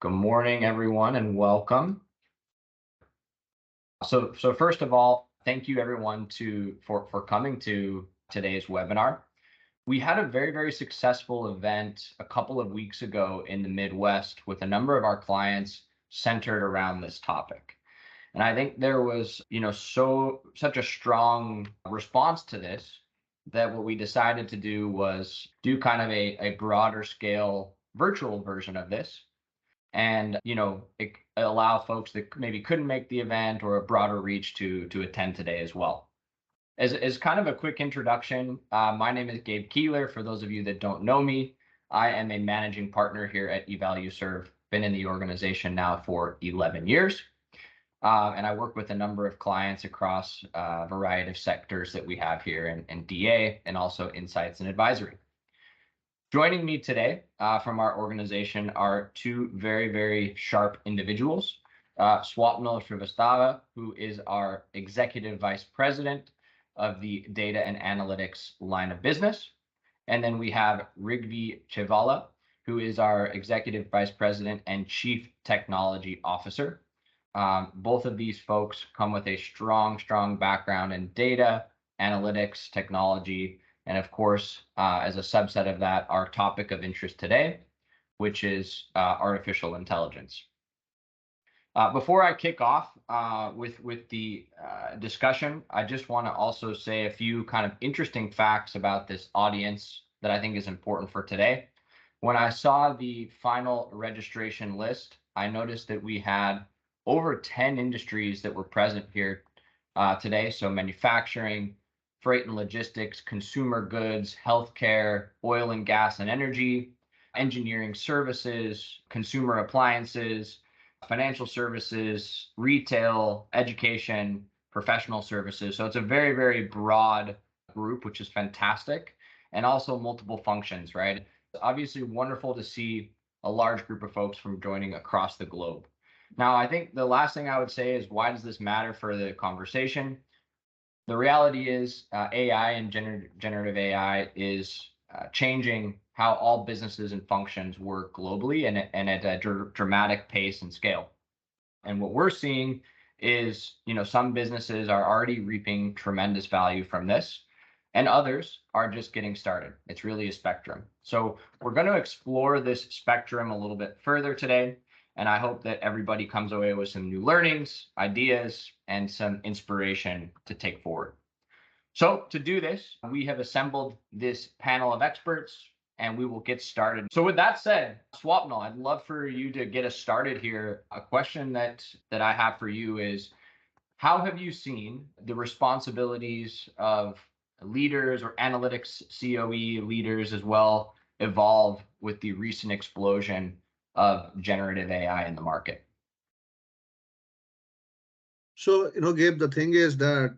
Good morning, everyone, and welcome. So first of all, thank you everyone for coming to today's webinar. We had a very successful event a couple of weeks ago in the Midwest with a number of our clients centered around this topic. And I think there was, such a strong response to this that what we decided to do was do kind of a broader scale virtual version of this and it allow folks that maybe couldn't make the event or a broader reach to attend today as well. As kind of a quick introduction, my name is Gabe Keeler. For those of you that don't know me, I am a managing partner here at Evalueserve. Been in the organization now for 11 years, and I work with a number of clients across a variety of sectors that we have here in DA and also insights and advisory. Joining me today from our organization are two very sharp individuals. Swapnil Srivastava, who is our Executive Vice President of the Data and Analytics line of business. And then we have Rigvinath Chevala, who is our Executive Vice President and Chief Technology Officer. Both of these folks come with a strong background in data, analytics, technology, and of course, as a subset of that, our topic of interest today, which is artificial intelligence. Before I kick off with the discussion, I just want to also say a few kind of interesting facts about this audience that I think is important for today. When I saw the final registration list, I noticed that we had over 10 industries that were present here today. So manufacturing, freight and logistics, consumer goods, healthcare, oil and gas and energy, engineering services, consumer appliances, financial services, retail, education, professional services. So it's a very broad group, which is fantastic, and also multiple functions, right? It's obviously wonderful to see a large group of folks from joining across the globe. Now, I think the last thing I would say is, why does this matter for the conversation? The reality is AI and generative AI is changing how all businesses and functions work globally and at a dramatic pace and scale. And what we're seeing is, some businesses are already reaping tremendous value from this, and others are just getting started. It's really a spectrum. So we're going to explore this spectrum a little bit further today. And I hope that everybody comes away with some new learnings, ideas, and some inspiration to take forward. So to do this, we have assembled this panel of experts, and we will get started. So with that said, Swapnil, I'd love for you to get us started here. A question that I have for you is, how have you seen the responsibilities of leaders or analytics COE leaders as well evolve with the recent explosion of generative AI in the market? So, Gabe, the thing is that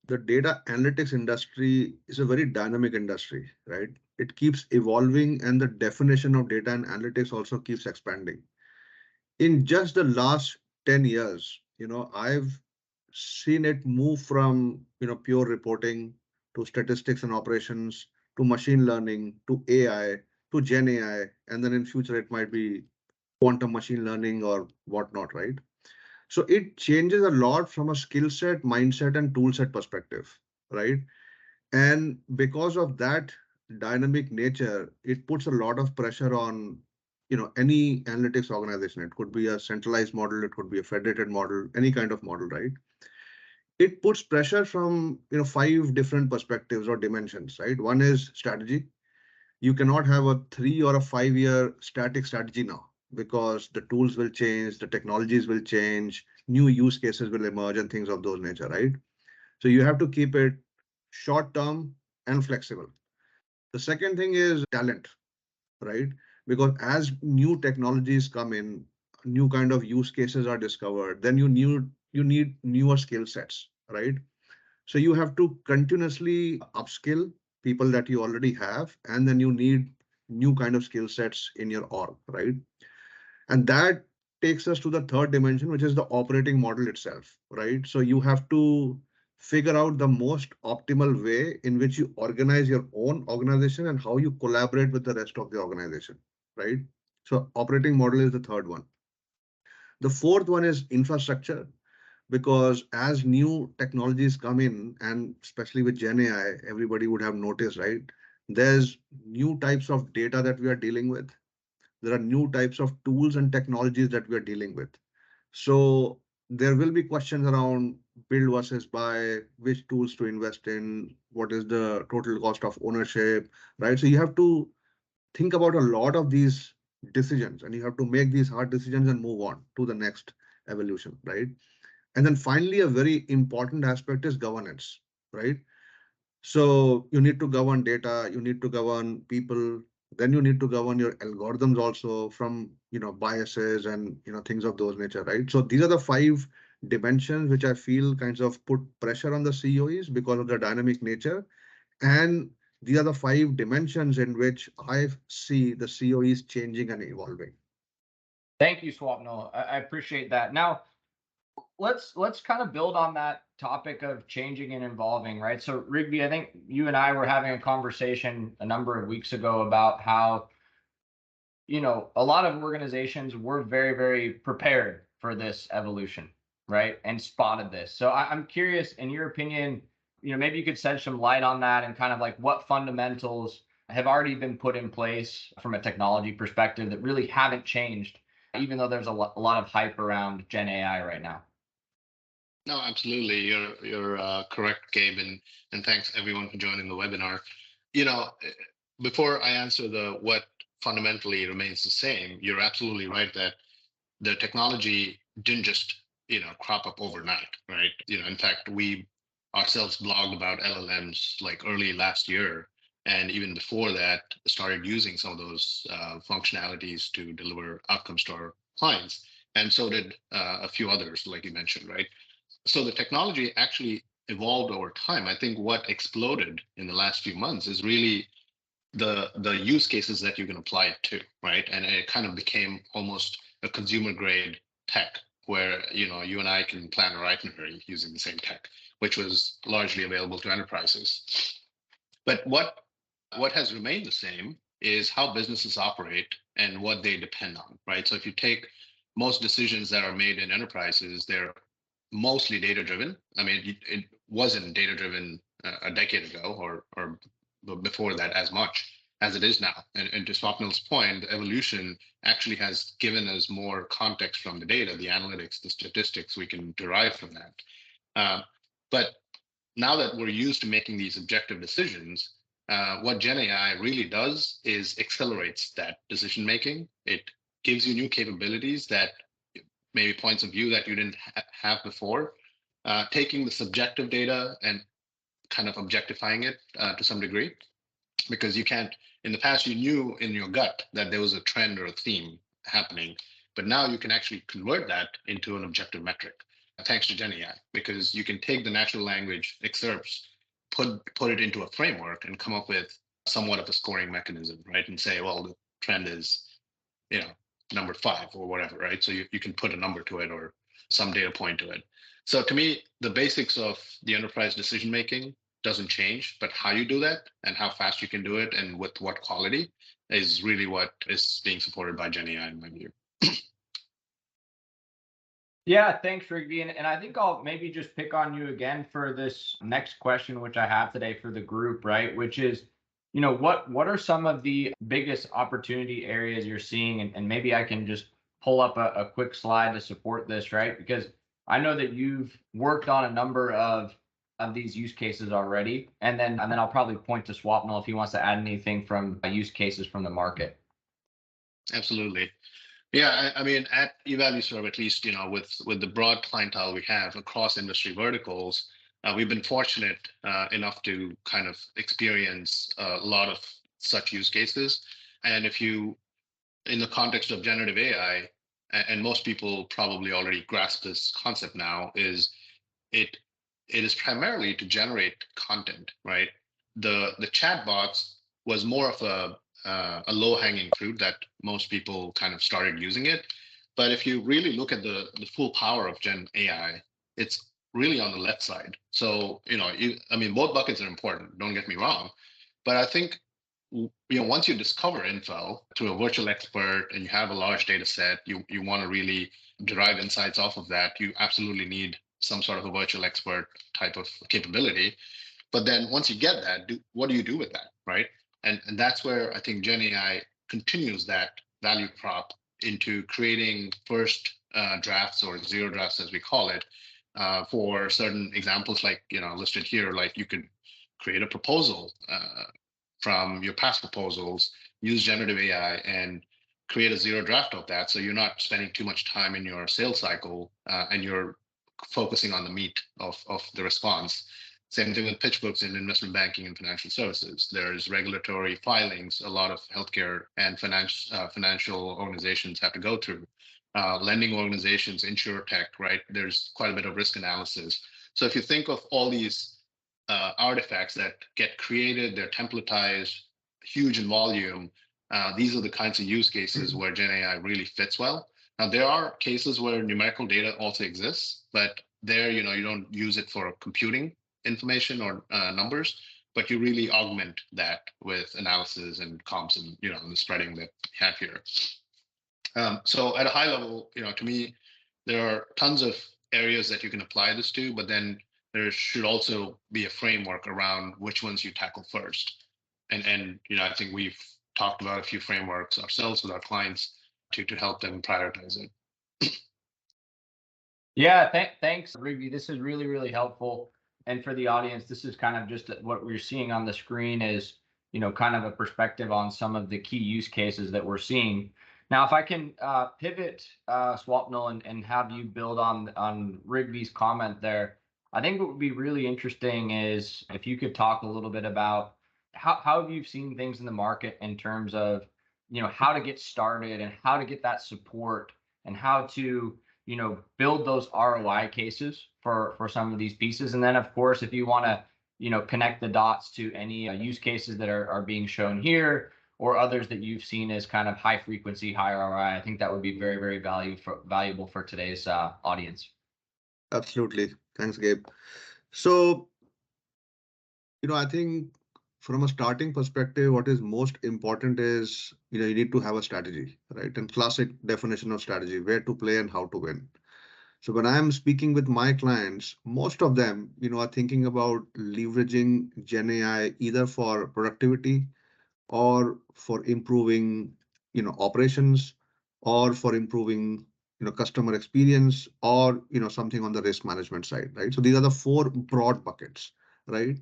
the data analytics industry is a very dynamic industry, right? It keeps evolving, and the definition of data and analytics also keeps expanding. In just the last 10 years, I've seen it move from, pure reporting to statistics and operations to machine learning to AI to Gen AI, and then in future it might be quantum machine learning or whatnot, right? So it changes a lot from a skill set, mindset, and tool set perspective, right? And because of that dynamic nature, it puts a lot of pressure on, any analytics organization. It could be a centralized model, it could be a federated model, any kind of model, right? It puts pressure from, 5 different perspectives or dimensions, right? One is strategy. You cannot have a 3 or a 5-year static strategy now, because the tools will change, the technologies will change, new use cases will emerge, and things of those nature, right? So you have to keep it short term and flexible. The second thing is talent, right? Because as new technologies come in, new kind of use cases are discovered, then you need newer skill sets, right? So you have to continuously upskill people that you already have, and then you need new kind of skill sets in your org, right? And that takes us to the third dimension, which is the operating model itself, right? So you have to figure out the most optimal way in which you organize your own organization and how you collaborate with the rest of the organization, right? So operating model is the third one. The fourth one is infrastructure, because as new technologies come in, and especially with Gen AI, everybody would have noticed, right? There's new types of data that we are dealing with. There are new types of tools and technologies that we are dealing with. So there will be questions around build versus buy, which tools to invest in, what is the total cost of ownership, right? So you have to think about a lot of these decisions, and you have to make these hard decisions and move on to the next evolution, right? And then finally, a very important aspect is governance, right? So you need to govern data, you need to govern people, then you need to govern your algorithms also from, biases and, things of those nature, right? So these are the five dimensions which I feel kinds of put pressure on the COEs because of the dynamic nature. And these are the five dimensions in which I see the COEs changing and evolving. Thank you, Swapnil. I appreciate that. Now, let's kind of build on that topic of changing and evolving, right? So, Rigby, I think you and I were having a conversation a number of weeks ago about how, a lot of organizations were very, very prepared for this evolution, right? And spotted this. So I'm curious, in your opinion, maybe you could shed some light on that and kind of like what fundamentals have already been put in place from a technology perspective that really haven't changed, even though there's a lot of hype around Gen AI right now. No, absolutely. You're correct, Gabe, and thanks everyone for joining the webinar. You know, before I answer the what fundamentally remains the same, you're absolutely right that the technology didn't just crop up overnight, right? In fact, we ourselves blogged about LLMs like early last year, and even before that, started using some of those functionalities to deliver outcomes to our clients, and so did a few others, like you mentioned, right? So the technology actually evolved over time. I think what exploded in the last few months is really the use cases that you can apply it to, right? And it kind of became almost a consumer grade tech where you and I can plan a itinerary using the same tech, which was largely available to enterprises. But what has remained the same is how businesses operate and what they depend on, right? So if you take most decisions that are made in enterprises, they're mostly data driven. I mean, it wasn't data driven a decade ago or before that as much as it is now. And to Swapnil's point, the evolution actually has given us more context from the data, the analytics, the statistics we can derive from that. But now that we're used to making these objective decisions, what Gen AI really does is accelerates that decision making. It gives you new capabilities that maybe points of view that you didn't have before, taking the subjective data and kind of objectifying it to some degree, because you can't, in the past, you knew in your gut that there was a trend or a theme happening, but now you can actually convert that into an objective metric thanks to Gen AI, because you can take the natural language excerpts, put it into a framework and come up with somewhat of a scoring mechanism, right? And say, well, the trend is, number 5 or whatever, right? So you can put a number to it or some data point to it. So to me, the basics of the enterprise decision making doesn't change, but how you do that and how fast you can do it and with what quality is really what is being supported by Gen AI in my view. Yeah, thanks, Rigby. And I think I'll maybe just pick on you again for this next question, which I have today for the group, right? Which is, what are some of the biggest opportunity areas you're seeing? And maybe I can just pull up a quick slide to support this, right? Because I know that you've worked on a number of these use cases already. And then I'll probably point to Swapnil if he wants to add anything from use cases from the market. Absolutely. Yeah, I mean, at Evalueserve, at least, with the broad clientele we have across industry verticals, we've been fortunate enough to kind of experience a lot of such use cases. And if you, in the context of generative AI, and most people probably already grasp this concept now, is it is primarily to generate content, right? The chatbots was more of a low-hanging fruit that most people kind of started using it. But if you really look at the full power of Gen AI, it's really on the left side. So, I mean, both buckets are important, don't get me wrong. But I think once you discover info through a virtual expert and you have a large data set, you want to really derive insights off of that, you absolutely need some sort of a virtual expert type of capability. But then once you get that, what do you do with that, right? And that's where I think Gen AI continues that value prop into creating first drafts or zero drafts, as we call it, for certain examples, like listed here. Like you could create a proposal from your past proposals, use generative AI, and create a zero draft of that. So you're not spending too much time in your sales cycle, and you're focusing on the meat of the response. Same thing with pitch books in investment banking and financial services. There's regulatory filings a lot of healthcare and financial organizations have to go through. Lending organizations, insurtech, right? There's quite a bit of risk analysis. So if you think of all these artifacts that get created, they're templatized, huge in volume. These are the kinds of use cases where Gen AI really fits well. Now, there are cases where numerical data also exists, but there, you don't use it for computing information or numbers, but you really augment that with analysis and comps and, the spreading that we have here. So at a high level, to me, there are tons of areas that you can apply this to, but then there should also be a framework around which ones you tackle first. And I think we've talked about a few frameworks ourselves with our clients to help them prioritize it. Yeah, thanks, Rigby. This is really, really helpful. And for the audience, this is kind of just what we're seeing on the screen is, kind of a perspective on some of the key use cases that we're seeing. Now, if I can pivot, Swapnil, and have you build on Rigby's comment there, I think what would be really interesting is if you could talk a little bit about how you've seen things in the market in terms of, how to get started and how to get that support and how to, build those ROI cases for some of these pieces. And then, of course, if you want to, connect the dots to any use cases that are being shown here or others that you've seen as kind of high frequency, high ROI, I think that would be very, very valuable for today's audience. Absolutely. Thanks, Gabe. So, I think from a starting perspective, what is most important is, you need to have a strategy, right? And classic definition of strategy, where to play and how to win. So when I'm speaking with my clients, most of them, are thinking about leveraging Gen AI either for productivity or for improving, operations, or for improving, customer experience, or, something on the risk management side, right? So these are the four broad buckets, right?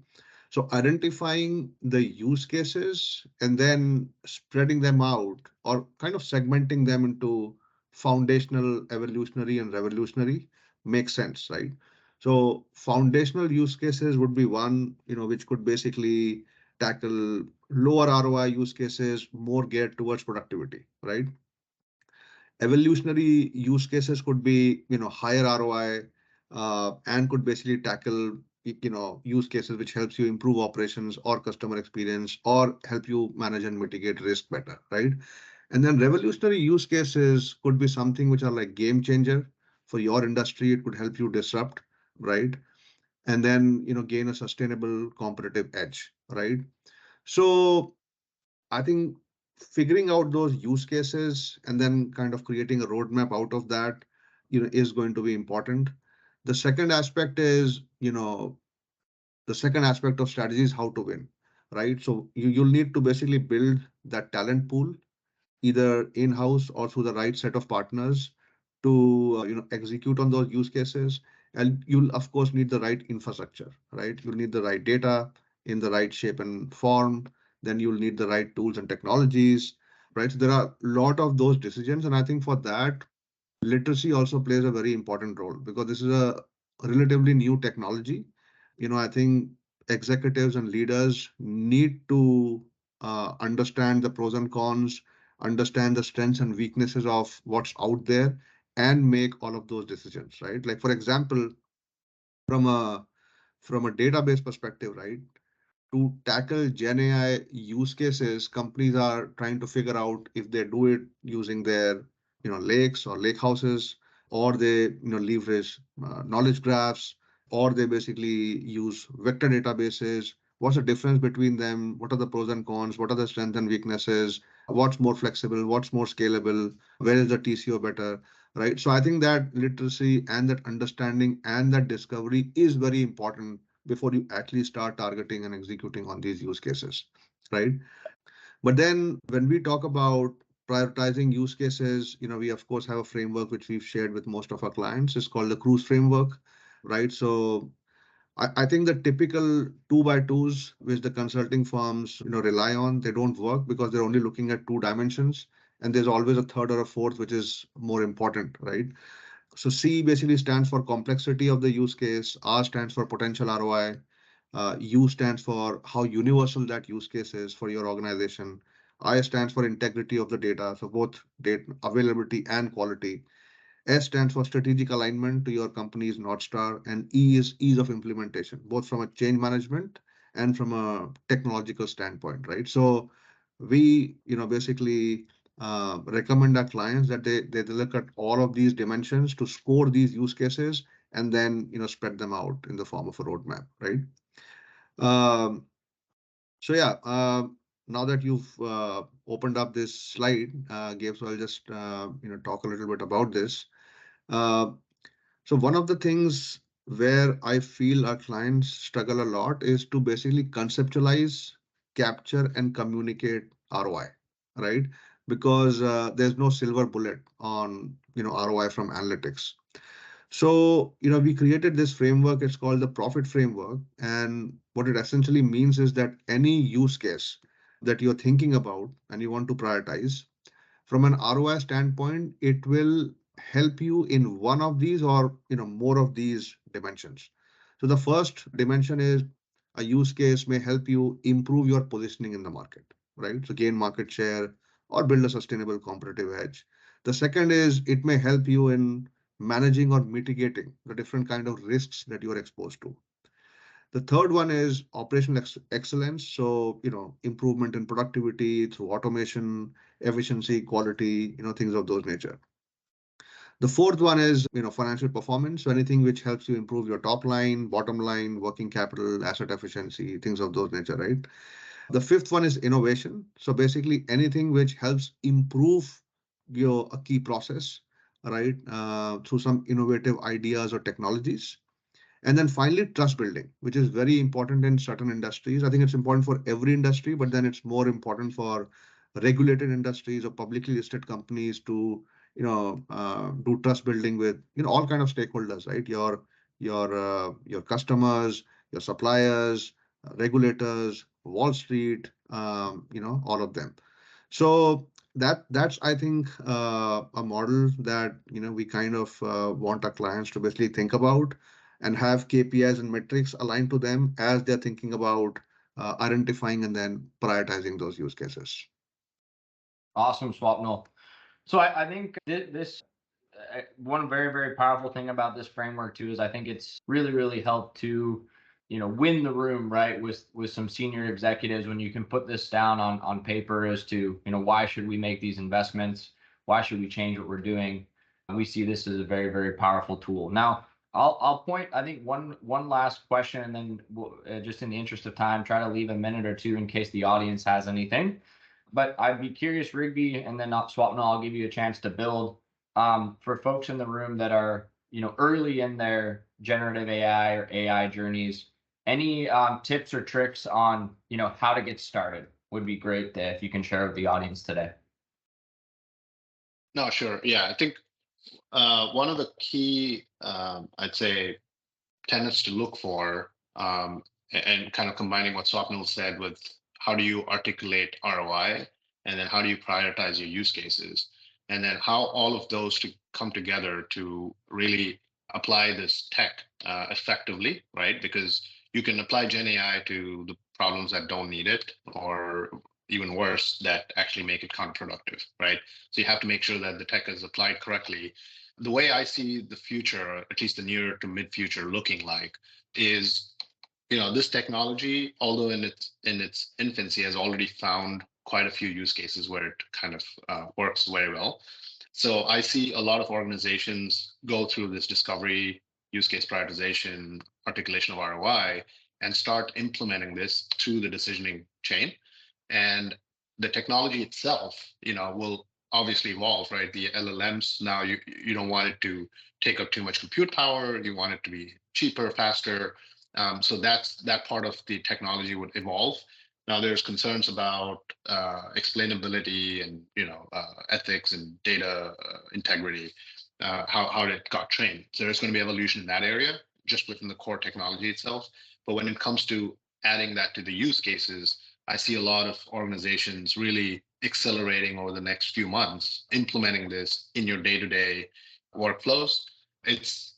So identifying the use cases and then spreading them out or kind of segmenting them into foundational, evolutionary, and revolutionary makes sense, right? So foundational use cases would be one, which could basically tackle lower ROI use cases, more geared towards productivity, right? Evolutionary use cases could be, higher ROI, and could basically tackle, use cases which helps you improve operations or customer experience or help you manage and mitigate risk better, right? And then revolutionary use cases could be something which are like game changer for your industry. It could help you disrupt, right? And then, gain a sustainable competitive edge, right? So I think figuring out those use cases and then kind of creating a roadmap out of that, is going to be important. The second aspect is, the second aspect of strategy is how to win, right? So you'll need to basically build that talent pool, either in-house or through the right set of partners to, execute on those use cases. And you'll of course need the right infrastructure, right? You'll need the right data in the right shape and form. Then you'll need the right tools and technologies, right? So there are a lot of those decisions. And I think for that, literacy also plays a very important role because this is a relatively new technology. I think executives and leaders need to understand the pros and cons, understand the strengths and weaknesses of what's out there, and make all of those decisions, right? Like, for example, from a database perspective, right? To tackle Gen AI use cases, companies are trying to figure out if they do it using their, lakes or lake houses, or they, leverage knowledge graphs, or they basically use vector databases, What's the difference between them? What are the pros and cons? What are the strengths and weaknesses? What's more flexible? What's more scalable? Where is the TCO better? Right. So I think that literacy and that understanding and that discovery is very important before you actually start targeting and executing on these use cases. Right. But then when we talk about prioritizing use cases, we of course have a framework which we've shared with most of our clients. It's called the cruise framework, right? So I think the typical two by twos which the consulting firms rely on, they don't work because they're only looking at two dimensions, and there's always a third or a fourth which is more important, right? So C basically stands for complexity of the use case, R stands for potential ROI, U stands for how universal that use case is for your organization, I stands for integrity of the data, so both data availability and quality, S stands for strategic alignment to your company's North Star, and E is ease of implementation, both from a change management and from a technological standpoint, right? So we, basically recommend our clients that they look at all of these dimensions to score these use cases and then, spread them out in the form of a roadmap, right? Um, so yeah, now that you've opened up this slide, Gabe, so I'll just, talk a little bit about this. Uh, so one of the things where I feel our clients struggle a lot is to basically conceptualize, capture, and communicate ROI, right? Because there's no silver bullet on ROI from analytics. So we created this framework. It's called the profit framework, and what it essentially means is that any use case that you're thinking about and you want to prioritize from an ROI standpoint, it will help you in one of these or more of these dimensions. So the first dimension is a use case may help you improve your positioning in the market, right? So gain market share or build a sustainable competitive edge. The second is it may help you in managing or mitigating the different kind of risks that you are exposed to. The third one is operational excellence. So, improvement in productivity through automation, efficiency, quality, things of those nature. The fourth one is, financial performance. So anything which helps you improve your top line, bottom line, working capital, asset efficiency, things of those nature, right? The fifth one is innovation. So basically anything which helps improve your a key process, right? Through some innovative ideas or technologies. And then finally, trust building, which is very important in certain industries. I think it's important for every industry, but then it's more important for regulated industries or publicly listed companies to, do trust building with, all kind of stakeholders, right? Your customers, your suppliers, regulators, Wall Street, all of them. So that's I think a model that we kind of want our clients to basically think about and have KPIs and metrics aligned to them as they're thinking about identifying and then prioritizing those use cases. Awesome, Swapnil. So I think this one very, very powerful thing about this framework too is I think it's really, really helped to, win the room, right, with some senior executives when you can put this down on paper as to, why should we make these investments? Why should we change what we're doing? And we see this as a very, very powerful tool. Now, I'll point, I think one last question, and then we'll, just in the interest of time, try to leave a minute or two in case the audience has anything. But I'd be curious, Rigby, and then Swapnil, I'll give you a chance to build for folks in the room that are, early in their generative AI or AI journeys. Any tips or tricks on, how to get started would be great if you can share with the audience today. No, sure. Yeah, I think one of the key, I'd say, tenets to look for, and kind of combining what Swapnil said with how do you articulate ROI, and then how do you prioritize your use cases, and then how all of those to come together to really apply this tech effectively, right? Because you can apply Gen AI to the problems that don't need it, or even worse, that actually make it counterproductive, right? So you have to make sure that the tech is applied correctly. The way I see the future, at least the near to mid future looking like, is this technology, although in its infancy, has already found quite a few use cases where it kind of works very well. So I see a lot of organizations go through this discovery, use case prioritization, articulation of ROI, and start implementing this through the decisioning chain. And the technology itself, will obviously evolve, right? The LLMs now, you don't want it to take up too much compute power. You want it to be cheaper, faster. So that part of the technology would evolve. Now there's concerns about explainability and ethics and data integrity, how it got trained. So there's going to be evolution in that area just within the core technology itself. But when it comes to adding that to the use cases, I see a lot of organizations really accelerating over the next few months, implementing this in your day-to-day workflows. It's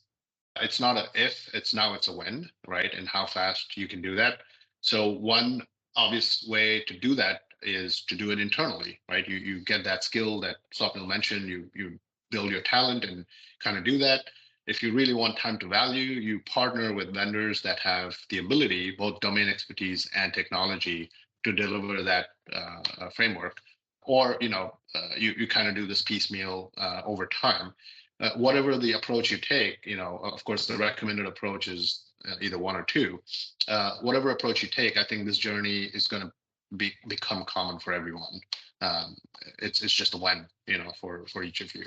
not a if, it's a when, right? And how fast you can do that. So one obvious way to do that is to do it internally, right? You get that skill that Swapnil mentioned, you build your talent and kind of do that. If you really want time to value, you partner with vendors that have the ability, both domain expertise and technology, to deliver that framework. Or you kind of do this piecemeal over time. Whatever the approach you take, of course, the recommended approach is either one or two. Whatever approach you take, I think this journey is going to become common for everyone. It's just a when, for each of you.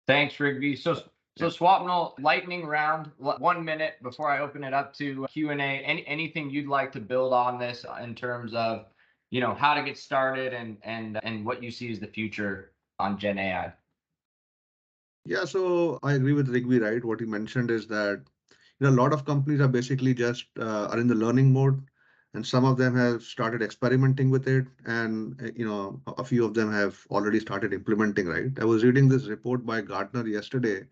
Thanks, Rigvi. So Swapnil, lightning round, 1 minute before I open it up to Q&A. Anything you'd like to build on this in terms of, how to get started and what you see as the future on Gen AI? Yeah, so I agree with Rigvi, right? What he mentioned is that a lot of companies are basically just are in the learning mode, and some of them have started experimenting with it, and a few of them have already started implementing. Right? I was reading this report by Gartner yesterday,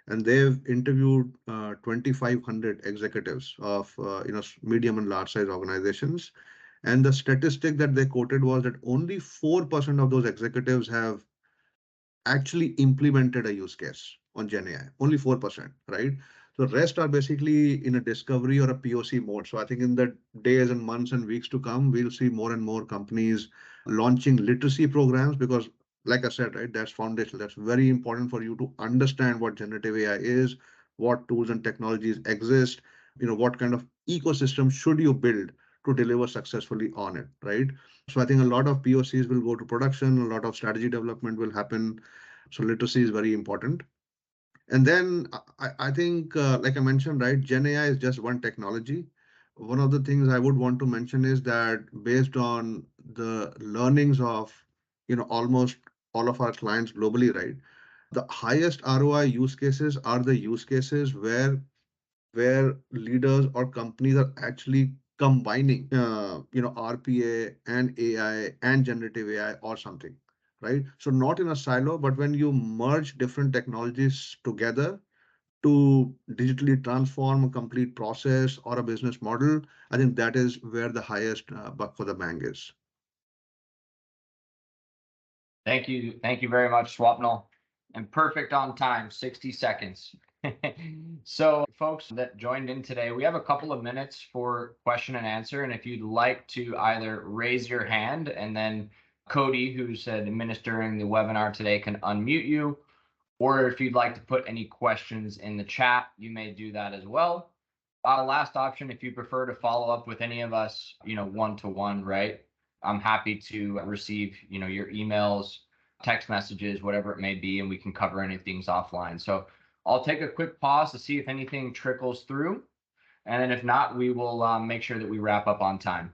and they've interviewed 2,500 executives of medium and large size organizations, and the statistic that they quoted was that only 4% of those executives have actually implemented a use case on Gen AI, only 4%, right? So the rest are basically in a discovery or a POC mode. So I think in the days and months and weeks to come, we'll see more and more companies launching literacy programs because, like I said, right, that's foundational. That's very important for you to understand what generative AI is, what tools and technologies exist, what kind of ecosystem should you build to deliver successfully on it, right? So I think a lot of POCs will go to production, a lot of strategy development will happen. So literacy is very important. And then I think, like I mentioned, right, Gen AI is just one technology. One of the things I would want to mention is that based on the learnings of, almost all of our clients globally, right, the highest ROI use cases are the use cases where leaders or companies are actually combining, RPA and AI and generative AI or something, right? So not in a silo, but when you merge different technologies together to digitally transform a complete process or a business model, I think that is where the highest buck for the bang is. Thank you. Thank you very much, Swapnil. And perfect on time, 60 seconds. So folks that joined in today, we have a couple of minutes for question and answer. And if you'd like to either raise your hand and then Cody, who's administering the webinar today, can unmute you, or if you'd like to put any questions in the chat, you may do that as well. Last option, if you prefer to follow up with any of us, one-to-one, right? I'm happy to receive, your emails, text messages, whatever it may be, and we can cover anything offline. So I'll take a quick pause to see if anything trickles through. And then if not, we will make sure that we wrap up on time.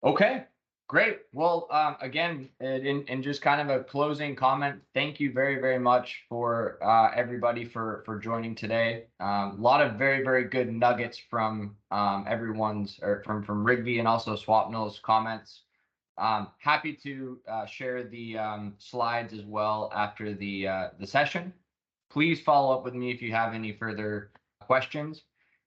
Okay, great. Well, again, in just kind of a closing comment, thank you very, very much for everybody for joining today. A lot of very, very good nuggets from everyone's, or from Rigvi and also Swapnil's comments. Happy to share the slides as well after the session. Please follow up with me if you have any further questions.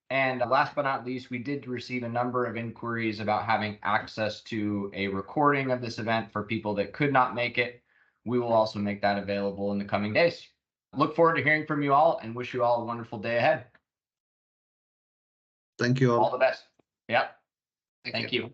And last but not least, we did receive a number of inquiries about having access to a recording of this event for people that could not make it. We will also make that available in the coming days. Look forward to hearing from you all and wish you all a wonderful day ahead. Thank you all. All the best. Yeah. Thank you. Thank you.